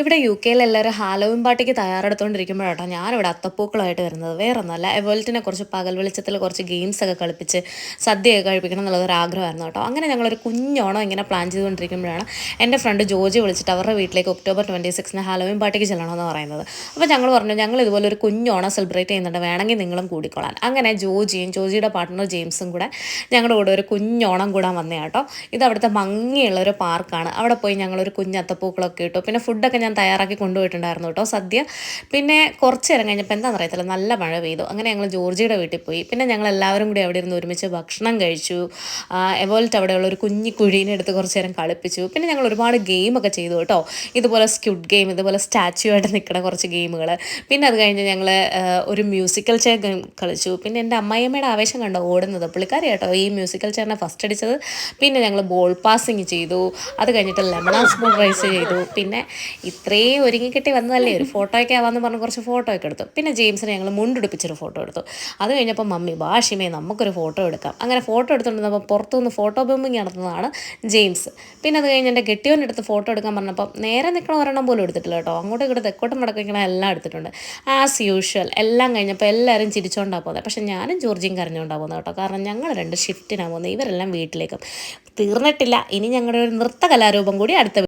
ഇവിടെ യുകെയിൽ എല്ലാവരും ഹാലോവിൻ പാർട്ടിക്ക് തയ്യാറെടുത്തുകൊണ്ടിരിക്കുമ്പോഴാട്ടോ ഞാനിവിടെ അത്തപ്പൂക്കളമായിട്ട് വരുന്നത്. വേറൊന്നുമല്ല, എവോൾട്ടിനെ കുറച്ച് പകൽ വെളിച്ചത്തിൽ കുറച്ച് ഗെയിംസൊക്കെ കളിപ്പിച്ച് സദ്യയൊക്കെ കഴിപ്പിക്കണം എന്നുള്ളതൊരു ആഗ്രഹമായിരുന്നു കേട്ടോ. അങ്ങനെ ഞങ്ങളൊരു കുഞ്ഞോണം ഇങ്ങനെ പ്ലാൻ ചെയ്തുകൊണ്ടിരിക്കുമ്പോഴാണ് എൻ്റെ ഫ്രണ്ട് ജോജി വിളിച്ചിട്ട് അവരുടെ വീട്ടിലേക്ക് ഒക്ടോബർ 26 ഹാലോവിൻ പാർട്ടിക്ക് ചെല്ലണമെന്ന് പറയുന്നത്. അപ്പോൾ ഞങ്ങൾ പറഞ്ഞു, ഞങ്ങൾ ഇതുപോലെ ഒരു കുഞ്ഞോണം സെലിബ്രേറ്റ് ചെയ്യുന്നുണ്ട്, വേണമെങ്കിൽ നിങ്ങളും കൂടിക്കൊള്ളാൻ. അങ്ങനെ ജോജിയുടെ പാർട്ട്ണർ ജെയിംസും കൂടെ ഞങ്ങളുടെ കൂടെ ഒരു കുഞ്ഞോണം കൂടാൻ വന്നേ കേട്ടോ. ഇത് അവിടുത്തെ ഭംഗിയുള്ളൊരു പാർക്കാണ്. അവിടെ പോയി ഞങ്ങളൊരു കുഞ്ഞ് അത്തപ്പൂക്കളൊക്കെ ഇട്ടു. പിന്നെ ഫുഡൊക്കെ ഞാൻ തയ്യാറാക്കി കൊണ്ടുപോയിട്ടുണ്ടായിരുന്നു കേട്ടോ, സദ്യ. പിന്നെ കുറച്ച് നേരം കഴിഞ്ഞപ്പോൾ എന്താണെന്ന് അറിയത്തില്ല, നല്ല മഴ പെയ്തു. അങ്ങനെ ഞങ്ങൾ ജോർജിയുടെ വീട്ടിൽ പോയി. പിന്നെ ഞങ്ങൾ എല്ലാവരും കൂടി അവിടെ ഇരുന്ന് ഒരുമിച്ച് ഭക്ഷണം കഴിച്ചു. എവോൾട്ട് അവിടെയുള്ള ഒരു കുഞ്ഞി കുഴീനെ എടുത്ത് കുറച്ച് നേരം കളിപ്പിച്ചു. പിന്നെ ഞങ്ങൾ ഒരുപാട് ഗെയിമൊക്കെ ചെയ്തു കേട്ടോ. ഇതുപോലെ സ്ക്വിഡ് ഗെയിം, ഇതുപോലെ സ്റ്റാച്യു ആയിട്ട് നിൽക്കുന്ന കുറച്ച് ഗെയിമുകൾ. പിന്നെ അത് കഴിഞ്ഞ് ഞങ്ങൾ ഒരു മ്യൂസിക്കൽ ചെയർ ഗെയിം കളിച്ചു. പിന്നെ എൻ്റെ അമ്മായിയമ്മയുടെ ആവേശം കണ്ടോ ഓടുന്നത്, പുള്ളിക്കാരി കേട്ടോ ഈ മ്യൂസിക്കൽ ചെയറിനെ ഫസ്റ്റ് അടിച്ചത്. പിന്നെ ഞങ്ങൾ ബോൾ പാസിങ് ചെയ്തു. അത് കഴിഞ്ഞിട്ട് ലെമൺ സ്പൂൺ റൈസ് ചെയ്തു. പിന്നെ ഇത്രയും ഒരുങ്ങിക്കെട്ടി വന്നതല്ലേ, ഒരു ഫോട്ടോയൊക്കെ ആവാമെന്ന് പറഞ്ഞ് കുറച്ച് ഫോട്ടോ ഒക്കെ എടുത്തു. പിന്നെ ജെയിംസിനെ ഞങ്ങൾ മുണ്ടുടിപ്പിച്ചൊരു ഫോട്ടോ എടുത്തു. അത് കഴിഞ്ഞപ്പോൾ മമ്മി വാഷിമേ നമുക്കൊരു ഫോട്ടോ എടുക്കാം. അങ്ങനെ ഫോട്ടോ എടുത്തുകൊണ്ടിരുന്നപ്പോൾ പുറത്തുനിന്ന് ഫോട്ടോ ബോംബിങ് നടത്തുന്നതാണ് ജെയിംസ്. പിന്നെ അത് കഴിഞ്ഞ് എൻ്റെ കെട്ടിയോനെടുത്ത് ഫോട്ടോ എടുക്കാൻ പറഞ്ഞപ്പോൾ നേരെ നിൽക്കണ ഒരെണ്ണം പോലും എടുത്തിട്ടില്ല കേട്ടോ. അങ്ങോട്ടും ഇങ്ങോട്ട് തെക്കോട്ടും വടക്കണം എല്ലാം എടുത്തിട്ടുണ്ട്. ആസ് യൂഷ്വൽ എല്ലാം കഴിഞ്ഞപ്പോൾ എല്ലാവരും ചിരിച്ചോണ്ടാണ് പോകുന്നത്. പക്ഷേ ഞാനും ജോർജിയും കരഞ്ഞുകൊണ്ടാണ് പോകുന്നത് കേട്ടോ. കാരണം ഞങ്ങൾ രണ്ട് ഷിഫ്റ്റിനാണ് പോകുന്നത്, ഇവരെല്ലാം വീട്ടിലേക്കും. തീർന്നിട്ടില്ല, ഇനി ഞങ്ങളുടെ ഒരു നൃത്ത കലാരൂപം കൂടി അടുത്ത